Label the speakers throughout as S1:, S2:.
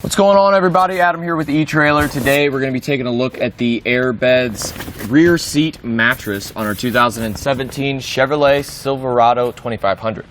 S1: What's going on, everybody? Adam here with Etrailer. Today we're going to be taking a look at the AirBedz rear seat mattress on our 2017 Chevrolet Silverado 2500.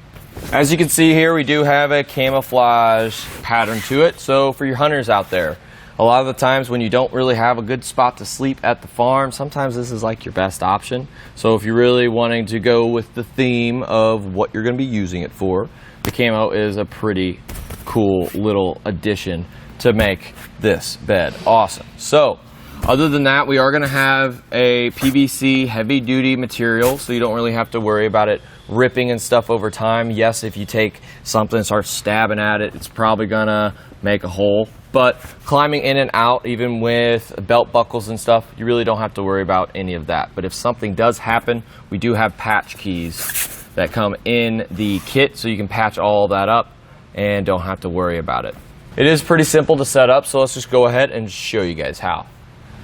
S1: As you can see here, we do have a camouflage pattern to it. So for your hunters out there, a lot of the times when you don't really have a good spot to sleep at the farm, sometimes this is like your best option. So if you're really wanting to go with the theme of what you're going to be using it for, the camo is a pretty cool little addition to make this bed awesome. So other than that, we are going to have a PVC heavy duty material, so you don't really have to worry about it ripping and stuff over time. Yes, if you take something and start stabbing at it, it's probably gonna make a hole, but climbing in and out, even with belt buckles and stuff, you really don't have to worry about any of that. But if something does happen, we do have patch keys that come in the kit, so you can patch all that up and don't have to worry about it. It is pretty simple to set up, so let's just go ahead and show you guys how.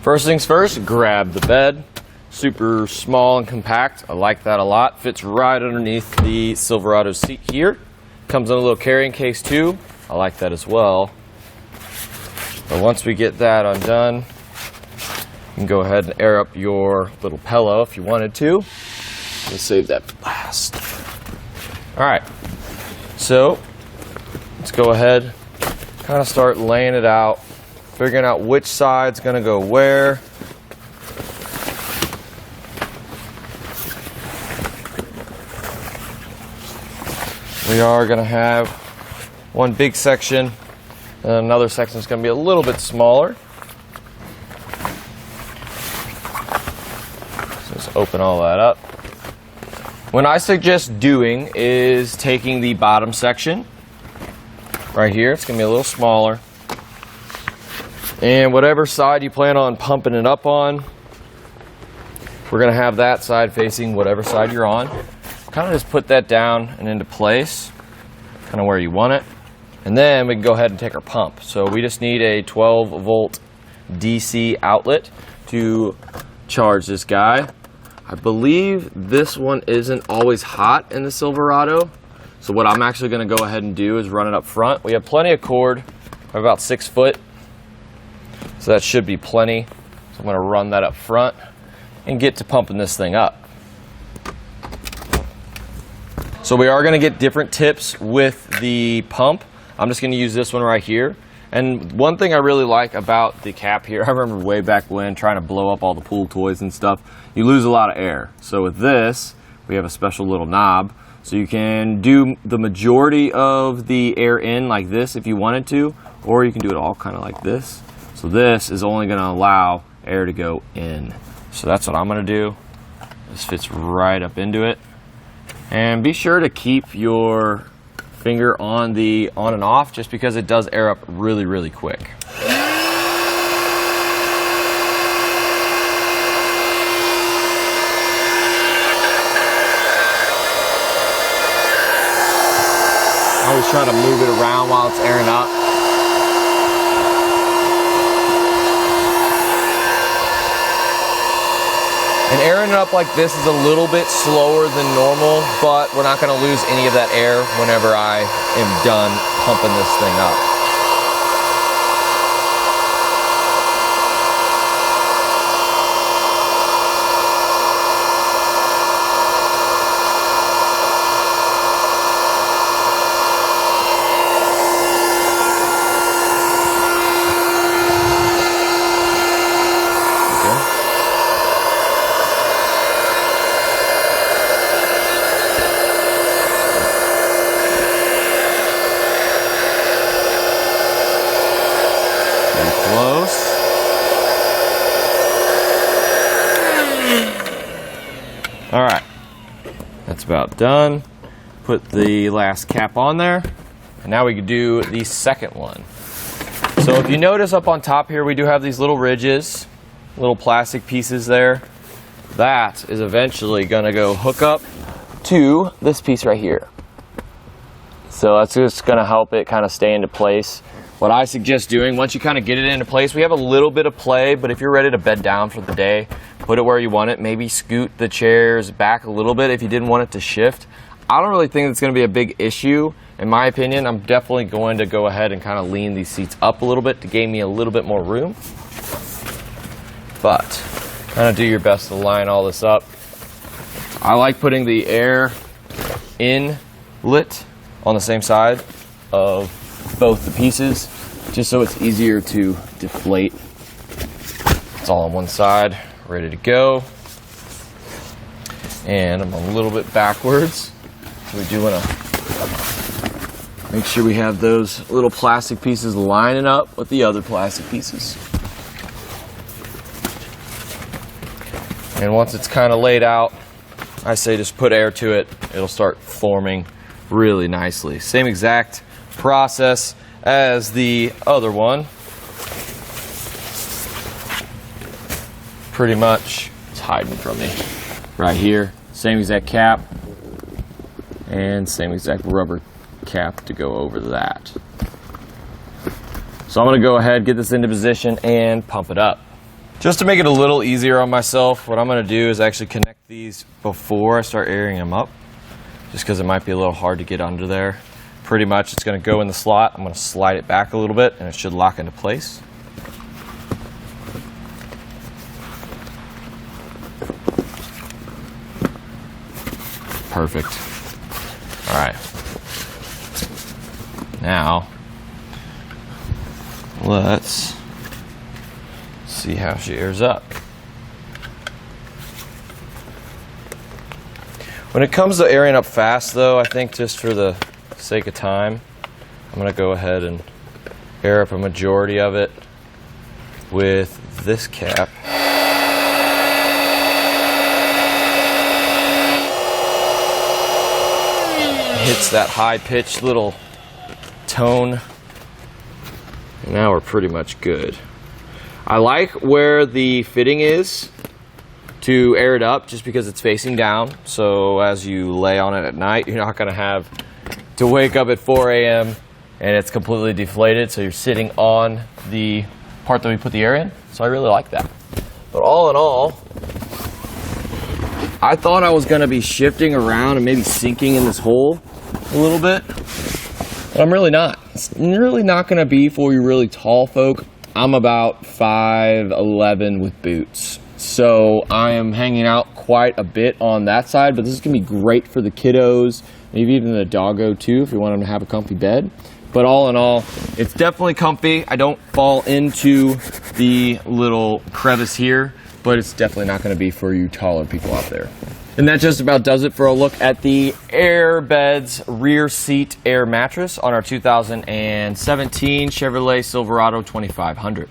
S1: First things first, grab the bed. Super small and compact. I like that a lot. Fits right underneath the Silverado seat here. Comes in a little carrying case too. I like that as well. But once we get that undone, you can go ahead and air up your little pillow if you wanted to. Let's save that for last. Alright, so let's go ahead, kind of start laying it out, figuring out which side's going to go where. We are going to have one big section and another section is going to be a little bit smaller. So let's open all that up. What I suggest doing is taking the bottom section right here. It's going to be a little smaller. And whatever side you plan on pumping it up on, we're going to have that side facing whatever side you're on. Kind of just put that down and into place, kind of where you want it. And then we can go ahead and take our pump. So we just need a 12-volt DC outlet to charge this guy. I believe this one isn't always hot in the Silverado. So what I'm actually going to go ahead and do is run it up front. We have plenty of cord, about 6 foot. So that should be plenty. So I'm going to run that up front and get to pumping this thing up. So we are going to get different tips with the pump. I'm just going to use this one right here. And one thing I really like about the cap here, I remember way back when trying to blow up all the pool toys and stuff, you lose a lot of air. So with this, we have a special little knob. So you can do the majority of the air in like this if you wanted to, or you can do it all kind of like this. So this is only going to allow air to go in. So that's what I'm going to do. This fits right up into it. And be sure to keep your finger on the on and off, just because it does air up really, really quick. I always try to move it around while it's airing up. And airing it up like this is a little bit slower than normal, but we're not going to lose any of that air whenever I am done pumping this thing up. Close. All right, that's about done. Put the last cap on there, and now we can do the second one. So if you notice up on top here, we do have these little ridges, little plastic pieces there. That is eventually going to go hook up to this piece right here. So that's just going to help it kind of stay into place. What I suggest doing, once you kind of get it into place, we have a little bit of play, but if you're ready to bed down for the day, put it where you want it. Maybe scoot the chairs back a little bit if you didn't want it to shift. I don't really think it's going to be a big issue in my opinion, I'm definitely going to go ahead and kind of lean these seats up a little bit to gain me a little bit more room. But kind of do your best to line all this up. I like putting the air inlet on the same side of both the pieces, just so it's easier to deflate. It's all on one side, ready to go. And I'm a little bit backwards. We do want to make sure we have those little plastic pieces lining up with the other plastic pieces. And once it's kind of laid out, I say just put air to it. It'll start forming really nicely. Same exact process as the other one. Pretty much, it's hiding from me. Right here, same exact cap and same exact rubber cap to go over that. So I'm going to go ahead, get this into position and pump it up. Just to make it a little easier on myself, what I'm going to do is actually connect these before I start airing them up, just because it might be a little hard to get under there. Pretty much it's going to go in the slot. I'm going to slide it back a little bit and it should lock into place. Perfect. All right. Now, let's see how she airs up. When it comes to airing up fast, though, I think just for the sake of time, I'm going to go ahead and air up a majority of it with this cap. Hits that high-pitched little tone. And now we're pretty much good. I like where the fitting is to air it up just because it's facing down. So as you lay on it at night, you're not going to have to wake up at 4 a.m. and it's completely deflated. So you're sitting on the part that we put the air in. So I really like that. But all in all, I thought I was going to be shifting around and maybe sinking in this hole a little bit, but I'm really not. It's really not going to be for you really tall folk. I'm about 5'11" with boots, so I am hanging out quite a bit on that side, but this is going to be great for the kiddos, maybe even the doggo too, if you want them to have a comfy bed. But all in all, it's definitely comfy. I don't fall into the little crevice here, but it's definitely not going to be for you taller people out there. And that just about does it for a look at the AirBedz rear seat air mattress on our 2017 Chevrolet Silverado 2500.